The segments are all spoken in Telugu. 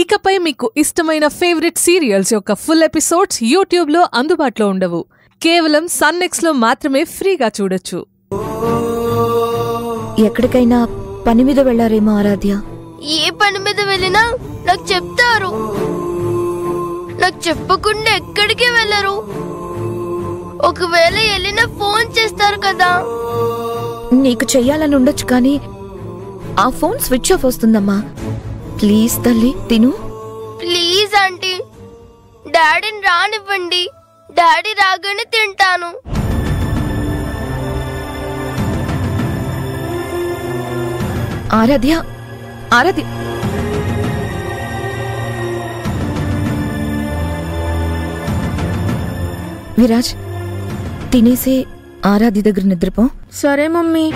ఇకపై మీకు ఇష్టమైన ఫేవరెట్ సీరియల్స్ యొక్క ఫుల్ ఎపిసోడ్స్ యూట్యూబ్లో అందుబాటులో ఉండవు. కేవలం సన్నెక్స్లో మాత్రమే ఫ్రీగా చూడొచ్చు. ఎక్కడికైనా పని మీద వెళ్ళారేమో ఆరాధ్య? ఏ పని మీద వెళ్ళినా నాకు చెప్తారు. నాకు చెప్పకుండా ఎక్కడికి వెళ్ళరు. ఒకవేళ వెళ్ళినా ఫోన్ చేస్తారు కదా. నీకు చెయ్యాలని ఉండొచ్చు కానీ ఆ ఫోన్ స్విచ్ ఆఫ్ వస్తుందమ్మా. ప్లీజ్ తల్లి తిను. ప్లీజ్ ఆంటీ, డాడీని రానివ్వండి. డాడీ రాగానే తింటాను. ఆరాధ్య ఆరాధ్య విరాజ్ తినేసి ఆరాధ్య దగ్గర నిద్రపో. సరే మమ్మీ.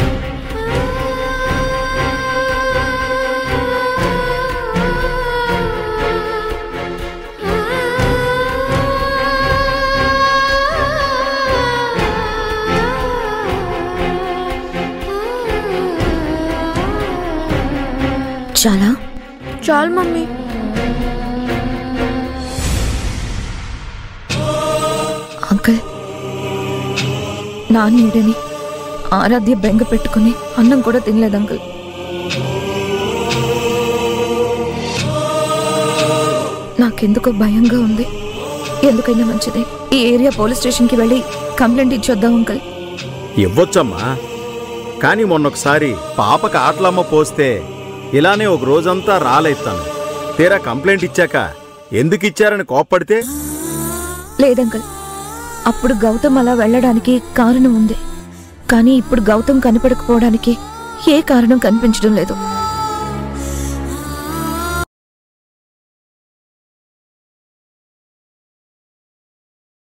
చాలు మమ్మీ. అంకుల్ నాన్నీడని ఆరాధ్య బెంగ పెట్టుకుని అన్నం కూడా తినలేదు అంకుల్. నాకెందుకో భయంగా ఉంది. ఎందుకైనా మంచిది ఈ ఏరియా పోలీస్ స్టేషన్కి వెళ్ళి కంప్లైంట్ ఇచ్చొద్దాం అంకుల్. ఇవ్వొచ్చమ్మా, కానీ మొన్నొకసారి పాపకి ఆటలమ్మ పోస్తే ఇలానే ఒక రోజంతా రాలేస్తాను. తీరా కంప్లైంట్ ఇచ్చాక ఎందుకు ఇచ్చారని కోప్పడితే? లేదంకల్, అప్పుడు గౌతమ్ అలా వెళ్ళడానికి కారణం ఉంది. కానీ ఇప్పుడు గౌతమ్ కనిపెడకపోవడానికి ఏ కారణం కనిపించడం లేదు.